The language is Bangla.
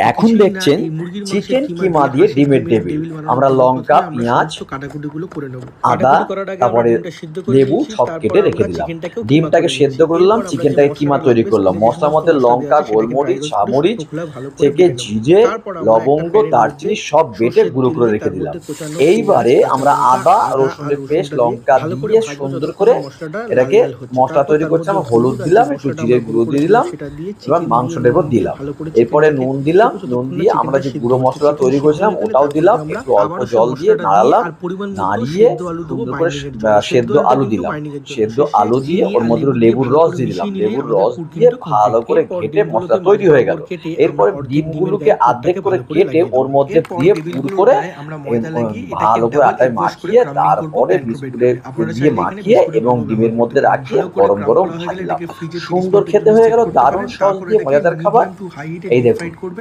এখন দেখছেন চিকেন কিমা দিয়ে ডিমের টেবিল। আমরা লঙ্কা, পেঁয়াজ, কাটাকুটিগুলো করে নেব। আদা, কাটাকুটি করার আগে আমরা তারপরে ডিমটা সিদ্ধ করে লেবু নিয়েছি, সব তারপর কেটে রেখে আমরা দিলাম। চিকেনটাকেও কিমা করে ডিমটাকে সেদ্ধ নিয়েছি। করলাম, এরপর আমরা যে চিকেনটাকে কিমা মশলাটা তৈরি লাগবে, করলাম। সেখানে যে মশলার সমস্ত মধ্যে মশলা দেওয়া লঙ্কা, আছে সেটাকে ড্রাই গোলমরিচ, রোস্ট করে সামরিচ শুকনো খোলায় ভালো করে থেকে বেটে নেব। জিরে, তারপর আমরা একটা লবঙ্গ, প্যানের মধ্যে দারচিনি সব বেটে সর্ষের গুঁড়ো তেল করে দিয়ে রেখে তার দিলাম। মধ্যে কোচানো পেঁয়াজ, এইবারে কাঁচা আমরা লঙ্কা, আদা আদা আর রসুনের পেস্ট, রসুনটা দিয়ে লঙ্কা ভালো করে দিয়ে ভাজবো সুন্দর যতক্ষণ করে না মশলাটা লাল এটাকে লাল হচ্ছে। মশলা তারপর তৈরি তার করছি। মধ্যে আমরা হলুদ আর যে দিলাম, একটু মশলাটা আমরা জিরের গুঁড়ো গুঁড়ো দিয়ে করেছিলাম দিলাম, সেটা দিয়ে এবার চিকেন দিয়ে মাংসটার নুন উপর দিয়ে দিলাম। ভালো করে এরপরে চিকেনটাকে নুন দিলাম, কষবো নুন যতক্ষণ না দিয়ে আমরা চিকেনটা যে সিদ্ধ গুঁড়ো হচ্ছে। মশলা চিকেন তৈরি সিদ্ধ করেছিলাম হয়ে গেলে ওটাও তার দিলাম, মধ্যে আমরা একটু অল্প আবারও সেই জল দিয়ে মশলাটা দিয়ে নাড়ালাম, আর পরিমাণ মতো নাড়িয়ে সেদ্ধ আলু দেবো সুন্দর করে বাইন্ডিং এর জন্য। সেদ্ধ আলুটা আলু কিন্তু দিলাম। বাইন্ডিং এর জন্য। সেদ্ধ শেষে আলু দিয়ে চিনি ওর আর মধ্যে লেবু একটু দিয়ে লেবুর ভালো রস করে দিয়ে দিলাম। মিশিয়ে নিলেই লেবুর আমাদের রস পুর দিয়ে কিন্তু ভালো কমপ্লিট। করে এরপর ঘেটে মশলা ডিমগুলোকে তৈরি মাঝ হয়ে গেল। বরাবর কেটে আমরা এরপরে ডিমের ডিমগুলোকে গায়ে আর্ধেক পুরটাকে করে ভালো করে কেটে লাগিয়ে ওর দেবো। মধ্যে এরপর দিয়ে পুর টেবিলগুলোর করে গায়ে আমরা ময়দা লাগিয়ে এটাকে ভালো করে ডাবল আটায় এগওয়াশ করে মাখিয়ে ক্রাম্বিং করব তারপরে প্যানকেকের বিস্কুটে টাইপে। আপনারা দিয়ে চাইলে এখানে মাখিয়ে বিস্কুটের এবং পাউডার ব্যবহার ডিমের করতে মধ্যে পারেন। রাখিয়ে ভালো করে গরম ক্রাম্ব গরম করা হয়ে গেলে ভাজলাম। এটাকে ফ্রিজে 30 সুন্দর মিনিটের খেতে জন্য হয়ে সেট গেল, করতে দারুণ পারেন। সস তারপর দিয়ে এটাকে মজাদার খাবার। মিডিয়াম টু হাই হিটে এই ডিপ দেখুন। ফ্রাইড করবেন।